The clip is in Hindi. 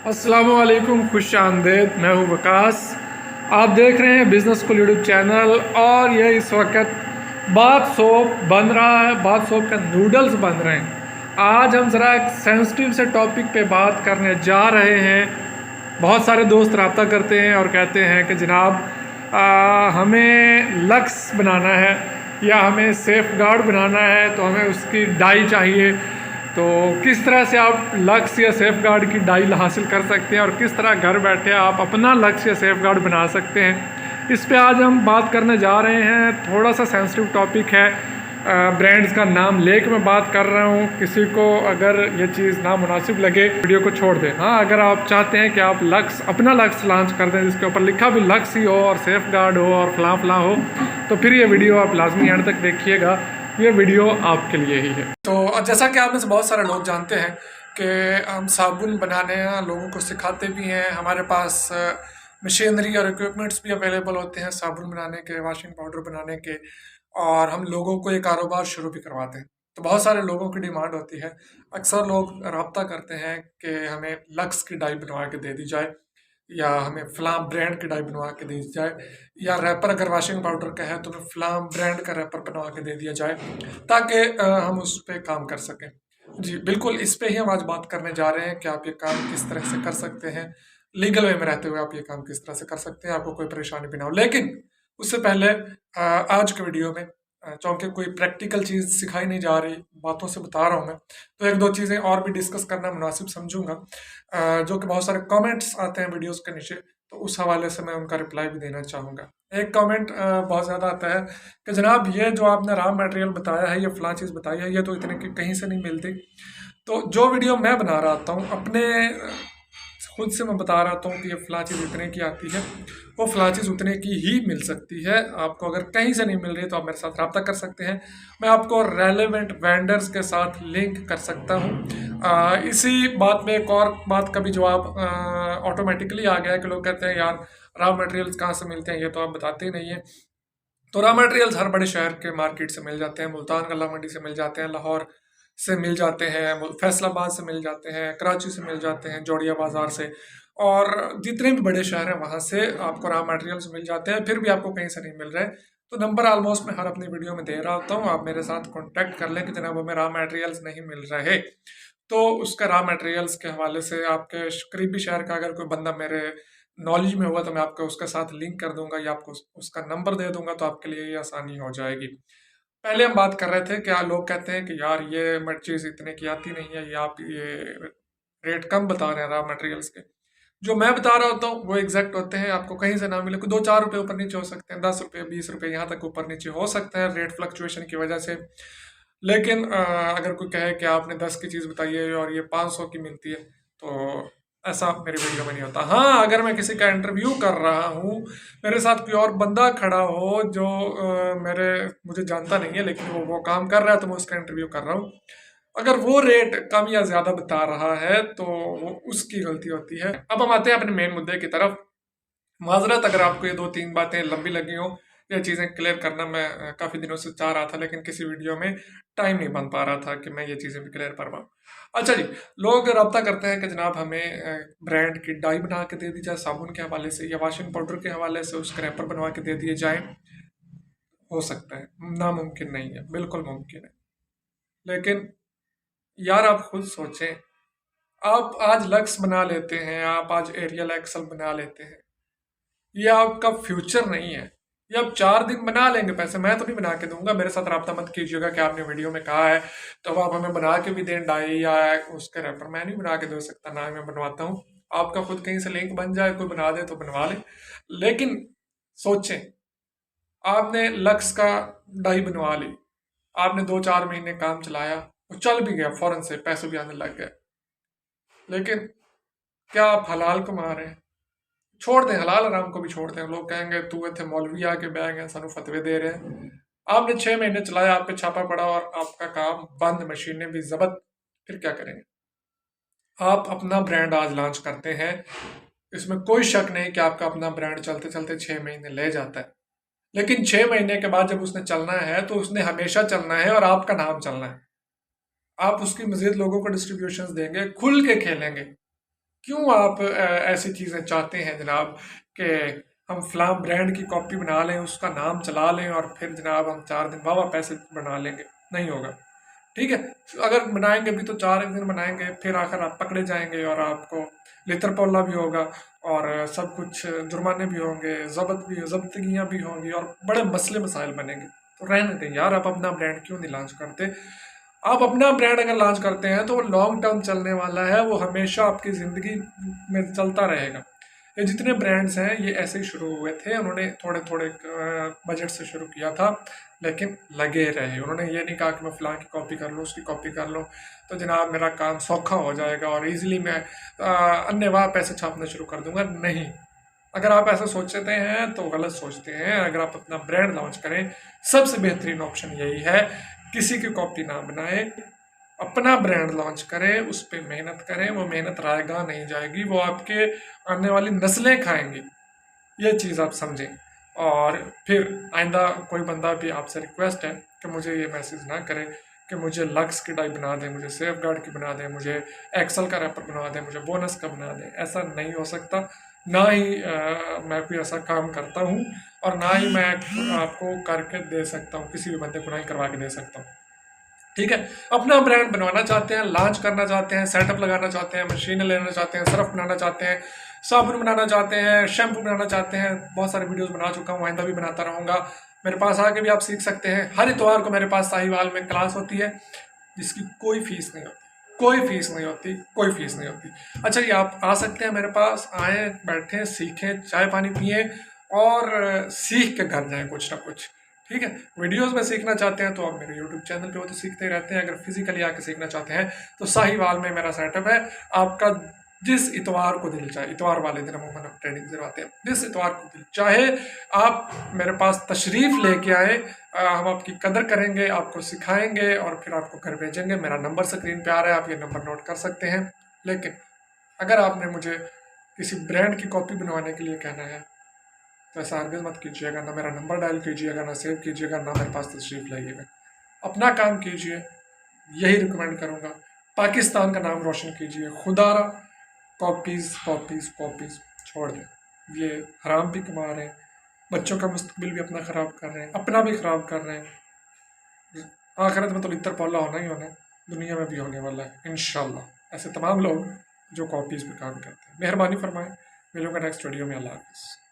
अस्सलामुअलैकुम, खुश आमदेद। मैं हूँ वकास। आप देख रहे हैं बिज़नेस को यूट्यूब चैनल। और ये इस वक्त बाथ सोप बन रहा है, बाथ सोप का नूडल्स बन रहे हैं। आज हम ज़रा एक सेंसिटिव से टॉपिक पे बात करने जा रहे हैं। बहुत सारे दोस्त रब्ता करते हैं और कहते हैं कि जनाब हमें लक्स बनाना है या हमें सेफ़ गार्ड बनाना है, तो हमें उसकी डाई चाहिए। तो किस तरह से आप लक्स या सेफ़ गार्ड की डाई हासिल कर सकते हैं और किस तरह घर बैठे आप अपना लक्स या सेफ़ गार्ड बना सकते हैं, इस पे आज हम बात करने जा रहे हैं। थोड़ा सा सेंसिटिव टॉपिक है, ब्रांड्स का नाम लेके मैं बात कर रहा हूँ। किसी को अगर ये चीज़ नामुनासिब लगे वीडियो को छोड़ दें। हाँ, अगर आप चाहते हैं कि आप लक्स अपना लक्स लॉन्च कर दें जिसके ऊपर लिखा भी लक्स ही हो और सेफ़ गार्ड हो और फलां हो, तो फिर ये वीडियो आप लाजमी एंड तक देखिएगा। ये वीडियो आपके लिए ही है। तो जैसा कि आप में से बहुत सारे लोग जानते हैं कि हम साबुन बनाने लोगों को सिखाते भी हैं। हमारे पास मशीनरी और इक्विपमेंट्स भी अवेलेबल होते हैं साबुन बनाने के, वॉशिंग पाउडर बनाने के, और हम लोगों को ये कारोबार शुरू भी करवाते हैं। तो बहुत सारे लोगों की डिमांड होती है। अक्सर लोग रब्ता करते हैं कि हमें लक्स की डाई बनवा के दे दी जाए, या हमें फ़लाँ ब्रांड की डाई बनवा के दी जाए, या रैपर अगर वॉशिंग पाउडर का है तो हमें फ़लाँ ब्रांड का रैपर बनवा के दे दिया जाए, ताकि हम उस पे काम कर सकें। जी बिल्कुल, इस पे ही हम आज बात करने जा रहे हैं कि आप ये काम किस तरह से कर सकते हैं। लीगल वे में रहते हुए आप ये काम किस तरह से कर सकते हैं, आपको कोई परेशानी भी ना हो। लेकिन उससे पहले आज के वीडियो में चूँकि कोई प्रैक्टिकल चीज़ सिखाई नहीं जा रही, बातों से बता रहा हूँ मैं, तो एक दो चीज़ें और भी डिस्कस करना मुनासिब समझूंगा। जो कि बहुत सारे कमेंट्स आते हैं वीडियोस के नीचे, तो उस हवाले से मैं उनका रिप्लाई भी देना चाहूँगा। एक कमेंट बहुत ज़्यादा आता है कि जनाब ये जो आपने रॉ मटेरियल बताया है, ये फ़लाँ चीज़ बताई है, ये तो इतने की कहीं से नहीं मिलती। तो जो वीडियो मैं बना रहा हूँ अपने खुद से मैं बता रहा हूँ कि ये फ़लाँ चीज़ इतने की आती है, वो फ़लाँ चीज़ उतने की ही मिल सकती है। आपको अगर कहीं से नहीं मिल रही तो आप मेरे साथ रब्ता कर सकते हैं। मैं आपको रेलेवेंट वेंडर्स के साथ लिंक कर सकता हूँ। इसी बात में एक और बात का भी जवाब ऑटोमेटिकली आ गया है कि लोग कहते हैं यार रॉ मटेरियल्स कहाँ से मिलते हैं, ये तो आप बताते ही नहीं है। तो रॉ मटेरियल्स हर बड़े शहर के मार्केट से मिल जाते हैं। मुल्तान गल्ला मंडी से मिल जाते हैं, लाहौर से मिल जाते हैं, फैसलाबाद से मिल जाते हैं, कराची से मिल जाते हैं, जोड़िया बाज़ार से, और जितने भी बड़े शहर हैं वहाँ से आपको रॉ मटेरियल्स मिल जाते हैं। फिर भी आपको कहीं से नहीं मिल रहे, तो नंबर ऑलमोस्ट मैं हर अपनी वीडियो में दे रहा होता हूँ। आप मेरे साथ कॉन्टैक्ट कर लें कि जनाब हमें रॉ मटेरियल्स नहीं मिल रहे। तो उसका रॉ मटेरियल्स के हवाले से आपके करीबी शहर का अगर कोई बंदा मेरे नॉलेज में हुआ तो मैं आपको उसके साथ लिंक कर दूंगा या आपको उसका नंबर दे दूंगा, तो आपके लिए ये आसानी हो जाएगी। पहले हम बात कर रहे थे कि लोग कहते हैं कि यार ये मट चीज़ इतने की आती नहीं है, या आप ये रेट कम बता रहे हैं रॉ मटेरियल्स के। जो मैं बता रहा होता हूँ वो एग्जैक्ट होते हैं, आपको कहीं से ना मिले। कोई 2-4 रुपये ऊपर नीचे हो सकते हैं, 10 रुपये 20 रुपये यहाँ तक ऊपर नीचे हो सकता है रेट फ्लक्चुएशन की वजह से। लेकिन अगर कोई कहे कि आपने 10 की चीज़ बताई है और ये 500 की मिलती है, तो ऐसा मेरी वीडियो में नहीं होता। हाँ, अगर मैं किसी का इंटरव्यू कर रहा हूँ, मेरे साथ कोई और बंदा खड़ा हो जो मुझे जानता नहीं है लेकिन वो काम कर रहा है, तो मैं उसका इंटरव्यू कर रहा हूँ, अगर वो रेट कम या ज़्यादा बता रहा है तो वो उसकी गलती होती है। अब हम आते हैं अपने मेन मुद्दे की तरफ। माजरत अगर आपको ये 2-3 बातें लंबी लगी हों, ये चीज़ें क्लियर करना मैं काफ़ी दिनों से चाह रहा था, लेकिन किसी वीडियो में टाइम नहीं बन पा रहा था कि मैं ये चीज़ें भी क्लियर कर पाऊँ। अच्छा जी, लोग रब्ता करते हैं कि जनाब हमें ब्रांड की डाई बना के दे दी जाए साबुन के हवाले से, या वॉशिंग पाउडर के हवाले से उसके रैपर बनवा के दे दिए जाएँ। हो सकता है, नामुमकिन नहीं है, बिल्कुल मुमकिन है। लेकिन यार आप खुद सोचें, आप आज लक्स बना लेते हैं, आप आज एरियल एक्सल बना लेते हैं, ये आपका फ्यूचर नहीं है। ये आप 4 दिन बना लेंगे, पैसे मैं तो नहीं बना के दूंगा। मेरे साथ रब्ता मत कीजिएगा कि आपने वीडियो में कहा है तो आप हमें बना के भी दें डाई या उसके रैपर। मैं नहीं बना के दे सकता, ना ही मैं बनवाता हूँ। आपका खुद कहीं से लिंक बन जाए, कोई बना दे तो बनवा ले। लेकिन सोचें, आपने लक्स का डाई बनवा ली, आपने 2-4 महीने काम चलाया, वो चल भी गया, फौरन से पैसे भी आने लग गए, लेकिन क्या आप हलाल कमा रहे हैं? छोड़ दें, हलाल हराम को भी छोड़ दें। लोग कहेंगे तू इतने मौलवी आके बह गए सानू फतवे दे रहे हैं। आपने 6 महीने चलाया, आप पे छापा पड़ा और आपका काम बंद, मशीनें भी जब्त, फिर क्या करेंगे? आप अपना ब्रांड आज लॉन्च करते हैं, इसमें कोई शक नहीं कि आपका अपना ब्रांड चलते चलते 6 महीने ले जाता है। लेकिन 6 महीने के बाद जब उसने चलना है तो उसने हमेशा चलना है और आपका नाम चलना है। आप उसकी मजीद लोगों को डिस्ट्रीब्यूशन देंगे, खुल के खेलेंगे। क्यों आप ऐसी चीज़ें चाहते हैं जनाब कि हम फ़लाँ ब्रांड की कॉपी बना लें, उसका नाम चला लें और फिर जनाब हम 4 दिन वाह पैसे बना लेंगे? नहीं होगा। ठीक है? अगर बनाएँगे भी तो 4 एक दिन बनाएँगे, फिर आखिर आप पकड़े जाएँगे और आपको लितर-पौला भी होगा और सब कुछ जुर्माने भी होंगे, ज़ब्तियाँ भी होंगी और बड़े मसले-मसाइल बनेंगे। तो रहने दें यार, आप अपना ब्रांड क्यों नहीं लॉन्च करते? आप अपना ब्रांड अगर लॉन्च करते हैं तो वो लॉन्ग टर्म चलने वाला है, वो हमेशा आपकी ज़िंदगी में चलता रहेगा। ये जितने ब्रांड्स हैं ये ऐसे ही शुरू हुए थे, उन्होंने थोड़े-थोड़े बजट से शुरू किया था, लेकिन लगे रहे। उन्होंने ये नहीं कहा कि मैं फ़लाँ की कॉपी कर लूँ, उसकी कॉपी कर लूँ, तो जनाब मेरा काम सौखा हो जाएगा और ईज़िली मैं अन्नेवाह पैसे छापना शुरू कर दूँगा। नहीं, अगर आप ऐसा सोचते हैं तो गलत सोचते हैं। अगर आप अपना ब्रांड लॉन्च करें, सबसे बेहतरीन ऑप्शन यही है, किसी की कॉपी ना बनाएं, अपना ब्रांड लॉन्च करें, उस पे मेहनत करें। वो मेहनत रायगा नहीं जाएगी, वो आपके आने वाली नस्लें खाएंगी। ये चीज़ आप समझें। और फिर आइंदा कोई बंदा भी आपसे रिक्वेस्ट है कि मुझे ये मैसेज ना करे कि मुझे लक्स की डाई बना दें, मुझे सेफ गार्ड की बना दें, मुझे एक्सेल का रैपर बना दें, मुझे बोनस का बना दें। ऐसा नहीं हो सकता। ना ही मैं कोई ऐसा काम करता हूँ और ना ही मैं आपको करके दे सकता हूँ, किसी भी बंदे को नहीं करवा के दे सकता हूँ। ठीक है? अपना ब्रांड बनवाना चाहते हैं, लॉन्च करना चाहते हैं, सेटअप लगाना चाहते हैं, मशीनें लेना चाहते हैं, सर्फ बनाना चाहते हैं, साबुन बनाना चाहते हैं, शैम्पू बनाना चाहते हैं, बहुत सारे वीडियोस बना चुका हूँ, आइंदा भी बनाता रहूँगा। मेरे पास आके भी आप सीख सकते हैं। हर इतवार को मेरे पास साहिवाल में क्लास होती है, जिसकी कोई फीस नहीं होती, कोई फीस नहीं होती, कोई फीस नहीं होती। अच्छा जी, आप आ सकते हैं मेरे पास, आएँ, बैठें, सीखें, चाय पानी पिएँ और सीख के घर जाएँ कुछ ना कुछ। ठीक है? वीडियोस में सीखना चाहते हैं तो आप मेरे यूट्यूब चैनल पे वो तो सीखते ही रहते हैं। अगर फिजिकली आके सीखना चाहते हैं तो साहिवाल में मेरा सेटअप है। आपका जिस इतवार को दिल चाहे, इतवार वाले दिन अमूमन हम ट्रेनिंग करवाते हैं, जिस इतवार को दिल चाहे आप मेरे पास तशरीफ़ लेके आए। हम आपकी कदर करेंगे, आपको सिखाएंगे और फिर आपको घर भेजेंगे। मेरा नंबर स्क्रीन पे आ रहा है, आप ये नंबर नोट कर सकते हैं। लेकिन अगर आपने मुझे किसी ब्रांड की कॉपी बनवाने के लिए कहना है तो ऐसा हरगिज़ मत कीजिएगा। ना मेरा नंबर डायल कीजिएगा, ना सेव कीजिएगा, ना मेरे पास तशरीफ़ लाइएगा। अपना काम कीजिए, यही रिकमेंड करूँगा। पाकिस्तान का नाम रोशन कीजिए। खुदारा कॉपीज़ कॉपीज़ कॉपीज़ छोड़ दें। ये हराम भी कमा रहे हैं, बच्चों का मुस्तकबिल भी अपना ख़राब कर रहे हैं, अपना भी ख़राब कर रहे हैं। आखिरत में तो लितर पौला होना ही होना है, दुनिया में भी होने वाला है इंशाल्लाह। ऐसे तमाम लोग जो कॉपीज़ पे काम करते हैं। मेहरबानी फरमाएं। मिलूंगा नेक्स्ट वीडियो में। अल्लाह हाफ़िज़।